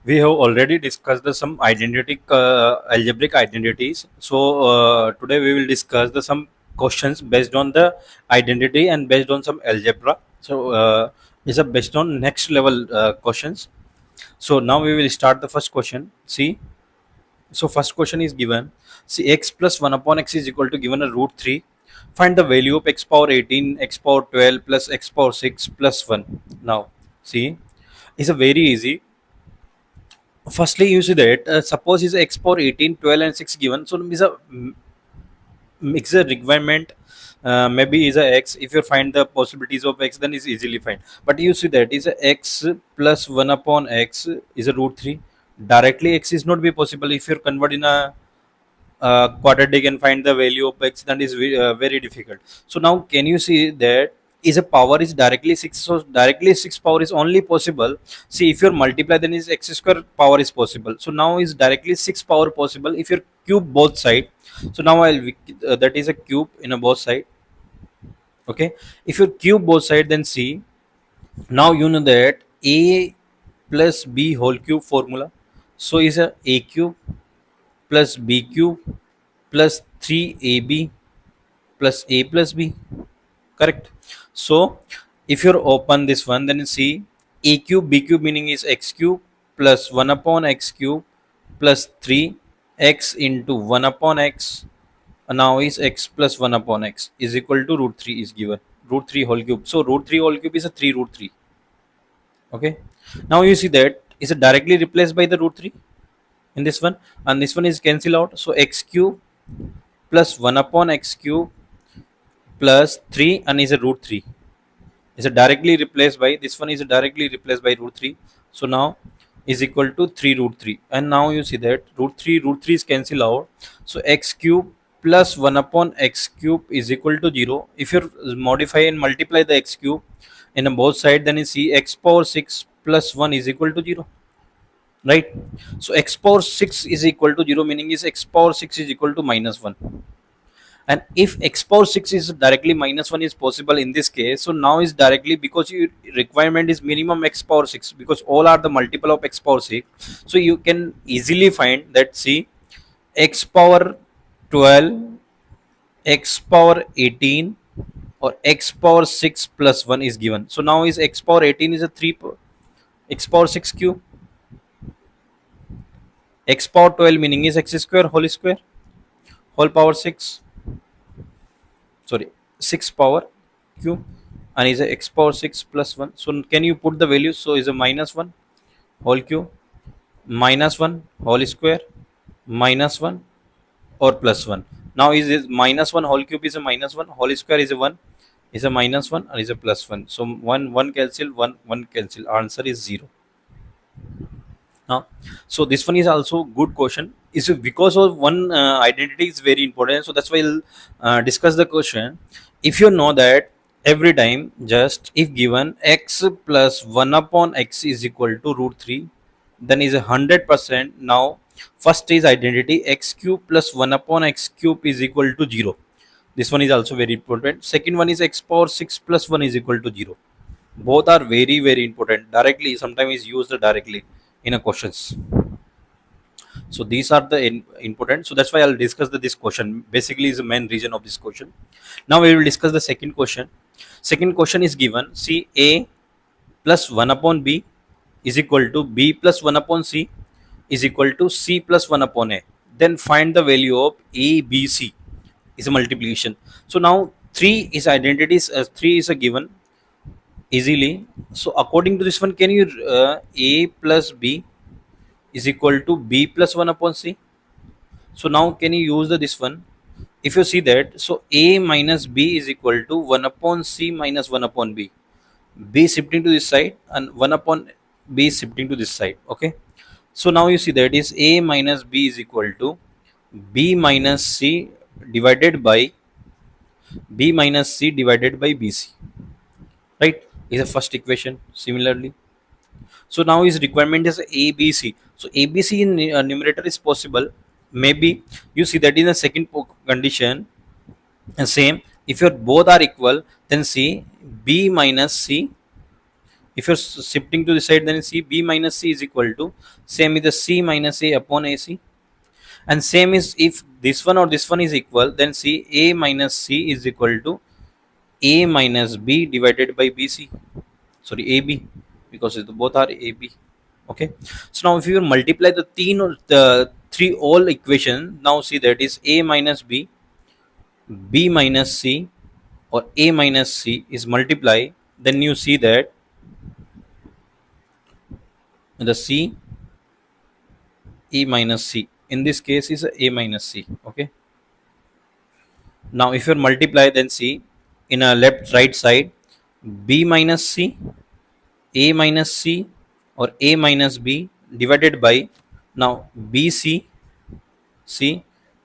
We have already discussed some identity algebraic identities. So today we will discuss some questions based on the identity and based on some algebra. So it's a based on next level questions. So now we will start the first question. See, so first question is given. See, x plus 1 upon x is equal to given a root 3. Find the value of x power 18, x power 12 plus x power 6 plus 1. Now, see, it's a very easy. Firstly, you see that suppose is x power 18, 12 and 6 given. So is a mixer requirement, maybe is a x. If you find the possibilities of x, then is easily find. But you see that is a x plus 1 upon x is a root 3. Directly x is not be possible. If you convert in a quadratic and find the value of x, that is very difficult. So now can you see that is a power is directly 6, so directly 6 power is only possible. See, if you multiply, then is x square power is possible. So now is directly 6 power possible if you cube both side. So now I'll that is a cube in a both side. Okay, if you cube both side, then see, now you know that a plus b whole cube formula. So is a cube plus b cube plus 3ab plus a plus b, correct? So if you open this one, then you see a cube b cube meaning is x cube plus 1 upon x cube plus 3 x into 1 upon x. Now is x plus 1 upon x is equal to root 3 is given, root 3 whole cube. So root 3 whole cube is a 3 root 3. Okay, now you see that is it directly replaced by the root 3 in this one, and this one is cancel out. So x cube plus 1 upon x cube plus 3 and is a root 3 is a directly replaced by this one, is directly replaced by root 3. So now is equal to 3 root 3, and now you see that root 3 is cancel out. So x cube plus 1 upon x cube is equal to 0. If you modify and multiply the x cube in both side, then you see x power 6 plus 1 is equal to 0, right? So x power 6 is equal to 0 meaning is x power 6 is equal to minus 1. And if x power 6 is directly minus 1 is possible in this case, so now is directly because your requirement is minimum x power 6, because all are the multiple of x power 6. So you can easily find that, see, x power 12, x power 18 or x power 6 plus 1 is given. So now is x power 18 is a 3 x power 6 cube, x power 12 meaning is x square whole power 6, sorry, 6 power cube, and is a x power 6 plus 1. So can you put the values? So is a minus 1 whole cube, minus 1 whole square, minus 1 or plus 1. Now is minus 1 whole cube is a minus 1, whole square is a 1, is a minus 1 and is a plus 1. So 1 cancel, 1 cancel, answer is 0. Now, so this one is also good question. Is because of one identity is very important. So that's why I'll discuss the question. If you know that every time, just if given x plus 1 upon x is equal to root 3, then is 100%. Now first is identity x cube plus 1 upon x cube is equal to 0. This one is also very important. Second one is x power 6 plus 1 is equal to 0. Both are very very important. Directly sometimes is used directly in a questions. So these are the important. So that's why I'll discuss this question. Basically is the main reason of this question. Now we will discuss the second question. Second question is given. See, a plus 1 upon b is equal to b plus 1 upon c is equal to c plus 1 upon a. Then find the value of a, b, c is a multiplication. So now 3 is identities, 3 is a given easily. So according to this one, can you a plus b is equal to b plus 1 upon c? So now can you use this one? If you see that, so a minus b is equal to 1 upon c minus 1 upon b. B shifting to this side and 1 upon b shifting to this side. Okay. So now you see that is a minus b is equal to b minus c divided by bc. Right? Is the first equation similarly. So now his requirement is ABC. So ABC in numerator is possible. Maybe you see that in the second condition, and same. If your both are equal, then see B minus C If you're shifting to the side, then C B minus C is equal to same with the C minus A upon AC. And same is if this one or this one is equal, then see A minus C is equal to A minus B divided by BC. Sorry, AB, because both are AB. Okay. So now if you multiply the three all equation, now see that is A minus B, B minus C, or A minus C is multiply. Then you see that the C E minus C in this case is A minus C. Okay. Now if you multiply, then see in a left right side B minus C, A minus C, or A minus B divided by now BC, C,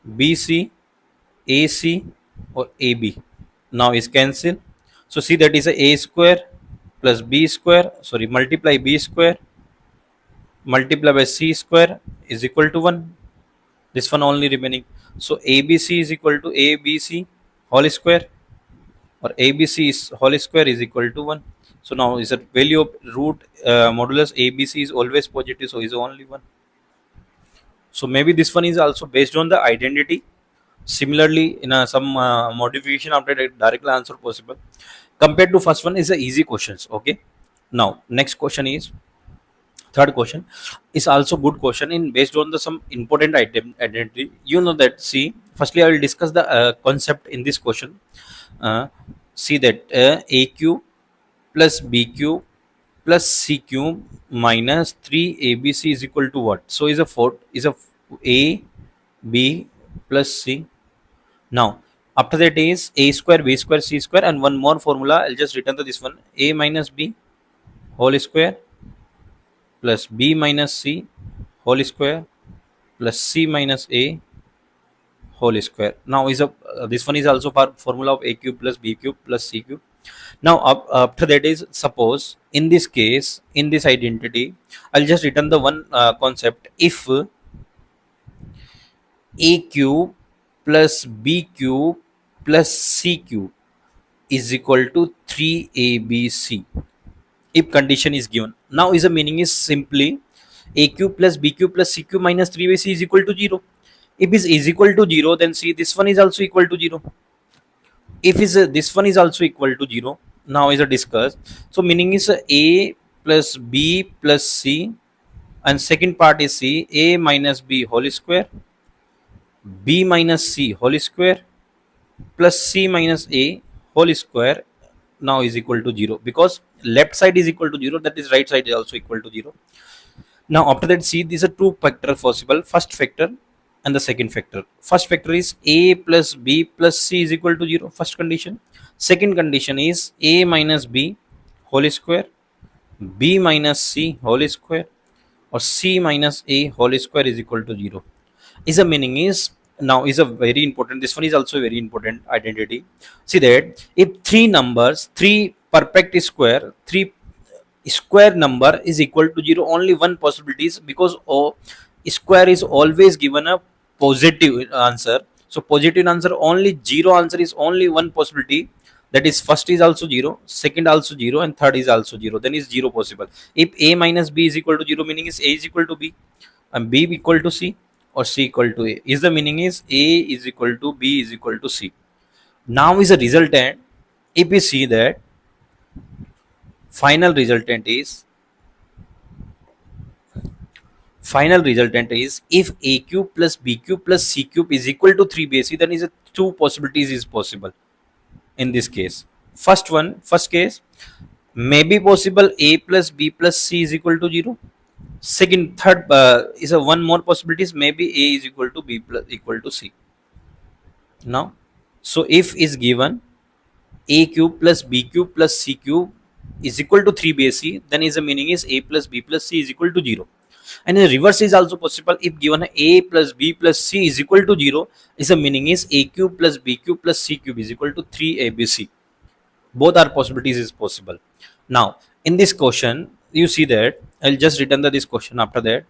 BC, AC, or AB. Now is cancel. So see that is a square plus B square. Sorry, multiply B square multiply by C square is equal to 1. This one only remaining. So ABC is equal to ABC whole square, or ABC is whole square is equal to 1. So now is that value of root modulus ABC is always positive, so is only 1. So maybe this one is also based on the identity. Similarly, in some modification after a direct answer possible. Compared to first one is the easy questions. Okay. Now next question is third question is also good question in based on the some important item identity. You know that see firstly I will discuss the concept in this question. uh, See that AQ plus BQ plus CQ minus 3ABC is equal to what? So is a 4 is a A B plus C. Now after that is A square B square C square, and one more formula I'll just return to this one, A minus B whole square plus B minus C whole square plus C minus A whole square. Now is a this one is also formula of A cube plus B cube plus C cube. Now after that is suppose in this case in this identity I'll just return the one concept. If A cube plus B cube plus C cube is equal to 3ABC, if condition is given. Now is the meaning is simply A cube plus B cube plus C cube minus 3AC is equal to 0. If is equal to 0, then see this one is also equal to 0. If is this one is also equal to 0, now is a discuss. So meaning is A plus B plus C, and second part is C, A minus B whole square, B minus C whole square plus C minus A whole square now is equal to 0, because left side is equal to 0, that is right side is also equal to 0. Now after that see these are two factor possible, first factor and the second factor. First factor is A plus B plus C is equal to 0, first condition. Second condition is A minus B whole square, B minus C whole square, or C minus A whole square is equal to 0. Is the meaning is now is a very important, this one is also very important identity. See that if three numbers, three perfect square, three square number is equal to 0, only one possibility is, because square is always given a positive answer. So positive answer only, zero answer is only one possibility, that is first is also 0, second also 0, and third is also 0, then is 0 possible. If A minus B is equal to 0, meaning is A is equal to B and B equal to C, or C equal to A, is the meaning is A is equal to B is equal to C. Now is a resultant. If we see that final resultant is if A cube plus B cube plus C cube is equal to 3BC, then is a two possibilities is possible in this case. First case may be possible A plus B plus C is equal to 0. Third is a one more possibilities, maybe A is equal to B plus equal to C. Now so if is given A cube plus B cube plus C cube is equal to 3BC, then is the meaning is A plus B plus C is equal to 0. And the reverse is also possible. If given A plus B plus C is equal to 0, is the meaning is A cube plus B cube plus C cube is equal to 3ABC. Both are possibilities is possible. Now in this question you see that I'll just return this question after that.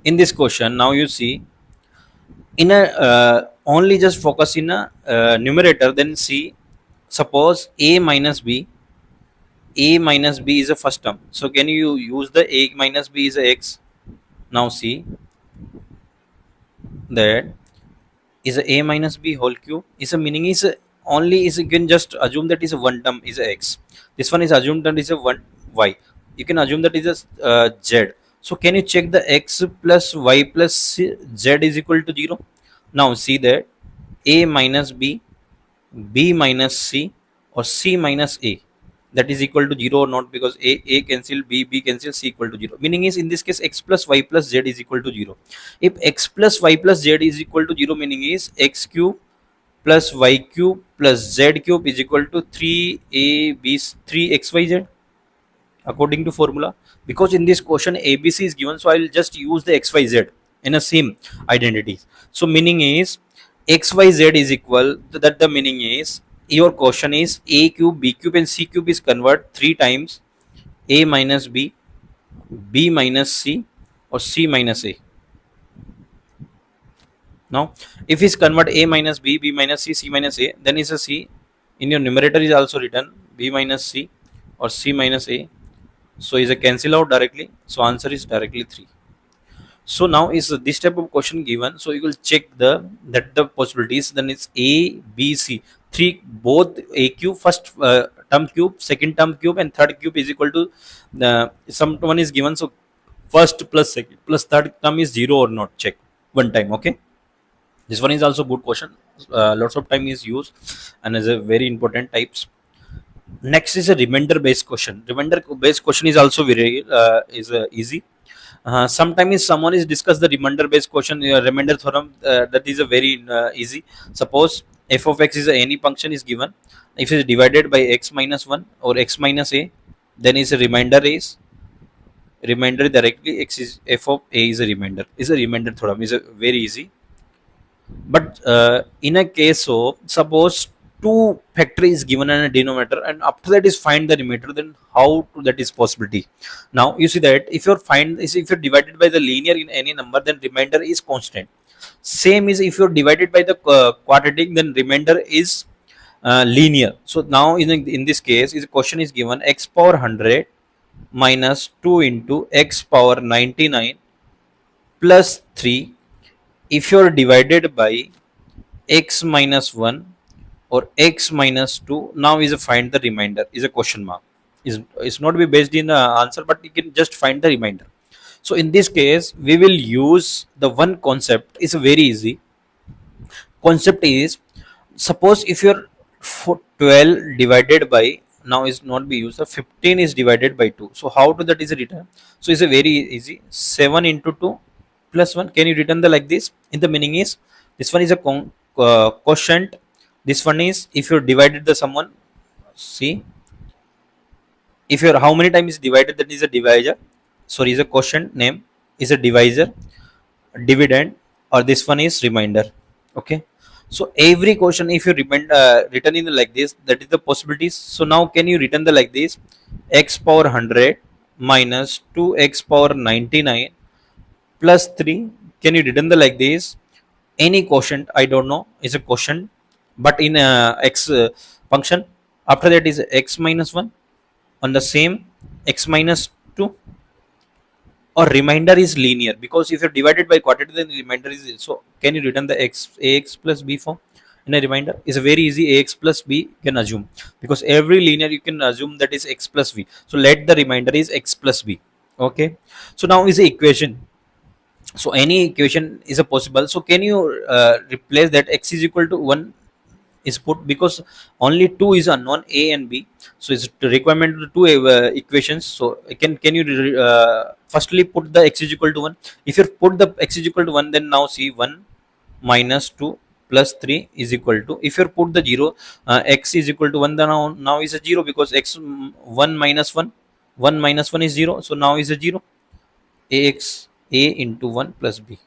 In this question now you see in a only just focus in a numerator, then see, suppose a minus b is a first term, so can you use the a minus b is a x? Now see that is a minus b whole cube is a meaning is only is, you can just assume that is a one term is a x, this one is assumed that is a one y, you can assume that is a z. So can you check the x plus y plus z is equal to 0? Now see that a minus b, b minus c, or c minus a, that is equal to 0 or not, because a cancel, b cancel, c equal to 0, meaning is in this case x plus y plus z is equal to 0. If x plus y plus z is equal to 0, meaning is x cube plus y cube plus z cube is equal to 3xyz according to formula. Because in this question abc is given, so I will just use the xyz in a same identity. So meaning is xyz is equal to that, the meaning is your question is a cube, b cube and c cube is convert 3 times a minus b, b minus c, or c minus a. Now if is convert a minus b, b minus c, c minus a, then is a c in your numerator is also written b minus c or c minus a, so is a cancel out directly, so answer is directly 3. So now is this type of question given, so you will check the that the possibilities, then it's a b c, three both a cube first term cube, second term cube and third cube is equal to someone is given, so first plus second plus third term is 0 or not, check one time. Okay, this one is also good question, lots of time is used and is a very important types. Next is a remainder based question. Remainder based question is also very easy. Sometimes someone is discuss the remainder based question, remainder theorem, that is a very easy. Suppose f of x is any function is given, if it is divided by x minus 1 or x minus a, then is a remainder directly x is f of a is a remainder, is a remainder theorem, is a very easy. But in a case of suppose two factor is given in a denominator and after that is find the remainder, then how to that is possibility? Now you see that if you're divided by the linear in any number, then remainder is constant. Same is if you're divided by the quadratic, then remainder is linear. So now in this case is question is given x power 100 minus 2 into x power 99 plus 3, if you're divided by x minus 1 or x minus 2, now is a find the remainder, is a question mark, is it's not be based in the answer, but you can just find the remainder. So in this case we will use the one concept, is very easy. Concept is, suppose if you're 12 divided by, now is not be used, the 15 is divided by 2, so how to that is written? So it's a very easy, 7 into 2 plus 1, can you return the like this? In the meaning is this one is a quotient, this one is if you're divided the someone, see if you're how many times is divided, that is a divisor, sorry is a quotient, name is a divisor, dividend, or this one is remainder. Okay, so every question if you written in like this, that is the possibilities. So now can you return the like this, x power 100 minus 2x power 99 plus 3, can you return the like this? Any quotient, I don't know, is a quotient, but in x function, after that is x minus 1 on the same x minus 2, or remainder is linear, because if you're divided by quadratic, then the remainder is, so can you return the ax plus b form in a remainder? Is a very easy, ax plus b can assume, because every linear you can assume that is x plus b, so let the remainder is x plus b. Okay, so now is the equation, so any equation is a possible, so can you replace that x is equal to 1 is put, because only two is unknown, a and b, so it's the requirement of two equations. So can you firstly put the x is equal to 1, if you put the x is equal to 1, then now see 1 minus 2 plus 3 is equal to, if you put the 0, x is equal to 1, then now is a 0, because x 1 minus 1, 1 minus 1 is 0, so now is a 0, ax a into 1 plus b.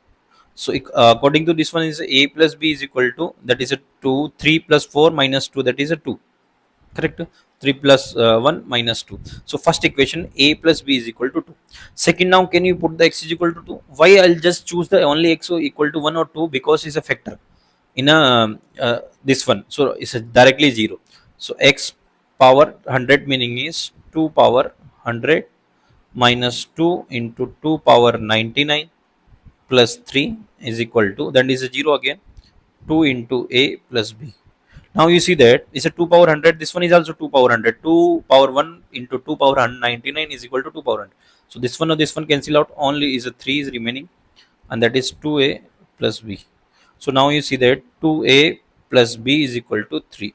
So according to this one is a plus b is equal to, that is a 2, 3 plus 4 minus 2, that is a 2. correct. 3 plus 1 minus 2. So first equation, a plus b is equal to 2. Second, now can you put the x is equal to 2? Why I'll just choose the only x equal to 1 or 2? Because it's a factor in a this one, so it's a directly 0. So x power 100 meaning is 2 power 100 minus 2 into 2 power 99 plus 3 is equal to, then is a 0 again, 2 into a plus b. Now you see that it's a 2 power 100, this one is also 2 power 100, 2 power 1 into 2 power 199 is equal to 2 power 100. So this one or this one cancel out, only is a 3 is remaining, and that is 2a plus b. So now you see that 2a plus b is equal to 3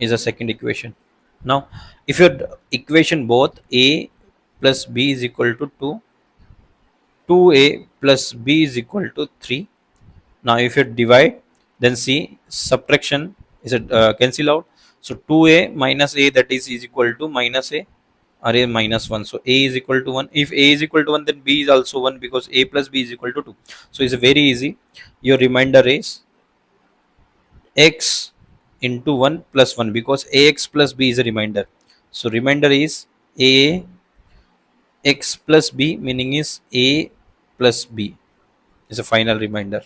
is a second equation. Now if your equation both a plus b is equal to 2, 2a plus b is equal to 3. Now if you divide, then see subtraction is a cancel out. So 2a minus a, that is equal to minus a, or a minus 1. So a is equal to 1. If a is equal to 1, then b is also 1, because a plus b is equal to 2. So it's very easy. Your remainder is x into 1 plus 1, because ax plus b is a remainder. So remainder is a x plus b, meaning is a plus b is a final remainder.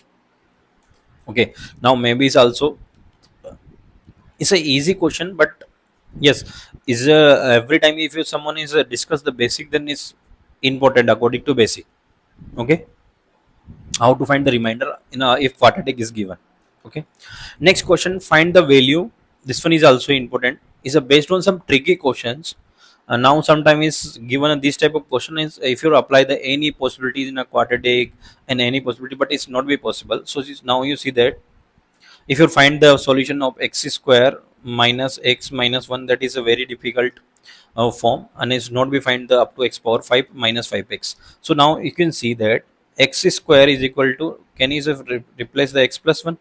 Okay, now maybe it's also, it's a easy question, but yes, is every time if you someone is discuss the basic, then it's important according to basic. Okay, how to find the remainder in if quadratic is given. Okay, next question, find the value. This one is also important, is based on some tricky questions. Now sometimes is given this type of question is if you apply the any possibilities in a quadratic and any possibility, but it's not be possible. So now you see that if you find the solution of x square minus x minus 1, that is a very difficult form, and it's not be find the up to x power 5 minus 5x. So now you can see that x square is equal to, can you just replace the x plus 1,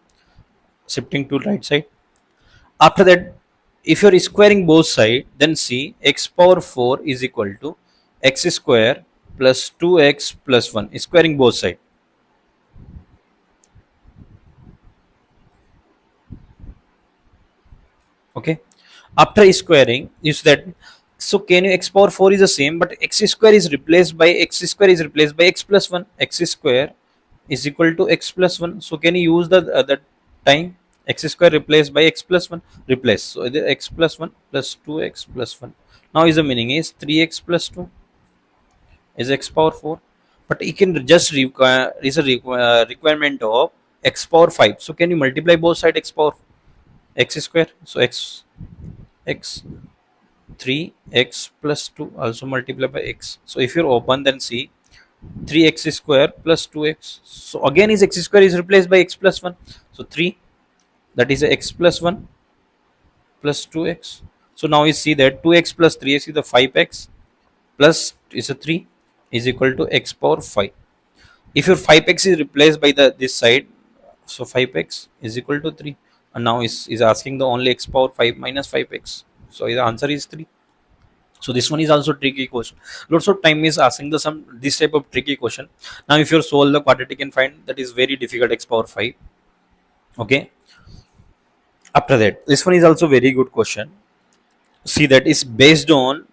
shifting to right side. After that, if you're squaring both sides, then see x power 4 is equal to x square plus 2x plus 1, squaring both sides. Okay, after squaring is that, so can you, x power 4 is the same, but x square is replaced by x plus 1, x square is equal to x plus 1. So can you use the time, x square replaced by x plus 1, replace, so the x plus 1 plus 2x plus 1, now is the meaning is 3x plus 2 is x power 4. But you can just require, is a requirement of x power 5. So can you multiply both side x power x square, so x 3x plus 2 also multiply by x. So if you open, then see 3x square plus 2x. So again is x square is replaced by x plus 1. So 3, that is a x plus 1 plus 2x. So now you see that 2x plus 3x is the 5x plus is a 3 is equal to x power 5. If your 5x is replaced by the this side, so 5x is equal to 3, and now is asking the only x power 5 minus 5x. So the answer is 3. So this one is also tricky question. Lots of time is asking the some this type of tricky question. Now if you solve the quadratic and find, that is very difficult, x power 5. Okay, after that, this one is also very good question. See, that is based on,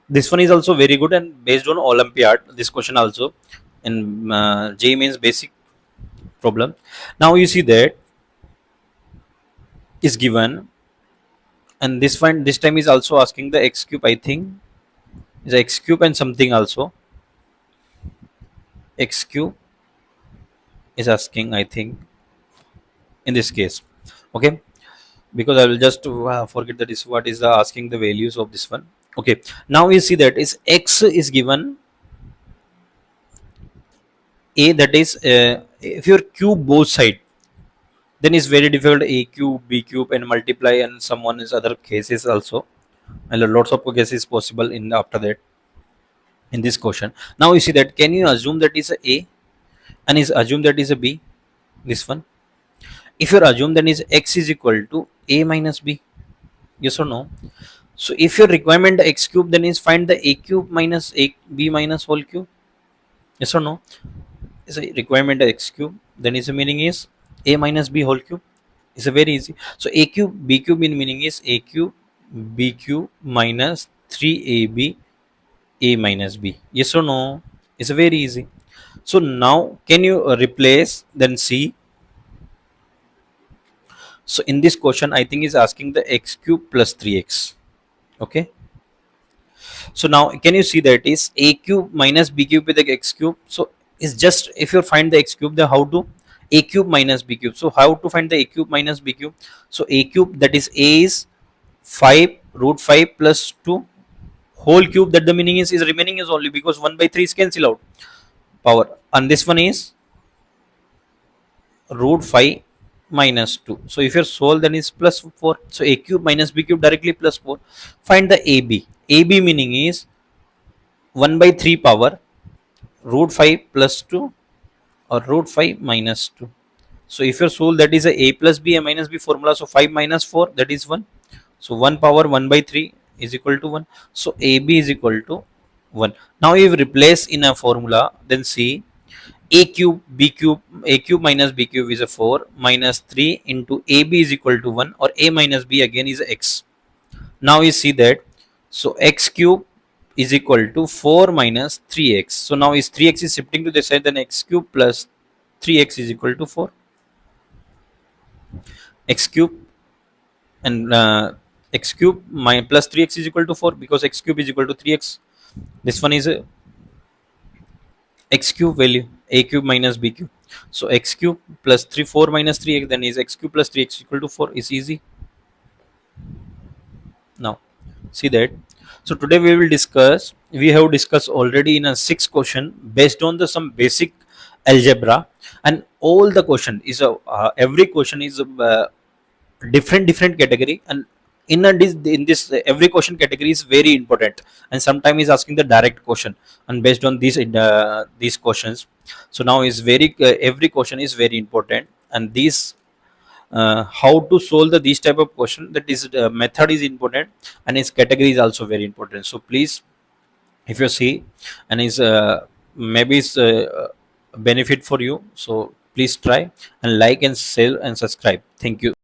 this one is also very good and based on Olympiad, this question also in J means basic problem. Now you see that is given, and this one this time is also asking the x cube, I think is x cube and something also, x cube is asking, I think, in this case. Okay, because I will just forget that is what is the asking the values of this one. Okay, now you see that is x is given a, that is if your cube both side, then it's very difficult, a cube b cube and multiply, and someone is other cases also, and lots of cases possible in after that in this question. Now you see that, can you assume that is a and is assume that is a b, this one. If you assume, then is x is equal to a minus b, yes or no? So if your requirement x cube, then is find the a cube minus a b minus whole cube, yes or no? Is a requirement x cube, then is the meaning is a minus b whole cube. It's a very easy. So a cube b cube in meaning is a cube b cube minus 3ab a minus b. Yes or no? It's very easy. So now can you replace then c? So in this question I think is asking the x cube plus 3x. Okay. So now can you see that is a cube minus b cube with the x cube. So it's just if you find the x cube, then how to a cube minus b cube. So how to find the a cube minus b cube? So a cube, that is a is 5 root 5 plus 2 whole cube, that the meaning is remaining is only because 1 by 3 is cancel out power, and this one is root 5 minus 2. So if you solve, then is plus 4. So a cube minus b cube directly plus 4. Find the ab meaning is 1 by 3 power root 5 plus 2 or root 5 minus 2. So if you solve, that is a plus b a minus b formula. So 5 minus 4, that is 1. So 1 power 1 by 3 is equal to 1. So ab is equal to 1. Now if you replace in a formula, then see a cube b cube, a cube minus b cube is a 4 minus 3 into ab is equal to 1, or a minus b again is x. Now you see that, so x cube is equal to 4 minus 3x. So now is 3x is shifting to the side, then x cube plus 3x is equal to 4. X cube and x cube plus 3x is equal to 4, because x cube is equal to 3x. This one is a x cube value, a cube minus b cube. So x cube plus 3 4 minus 3x, then is x cube plus 3x equal to 4. Is easy. Now see that. So today we have discussed already in a 6 question based on the some basic algebra, and all the question is a every question is a different category, and in this every question category is very important, and sometimes is asking the direct question, and based on these questions. So now is very every question is very important, and these how to solve these type of question, that is method is important, and its category is also very important. So please, if you see and is maybe it's benefit for you, so please try and like and share and subscribe. Thank you.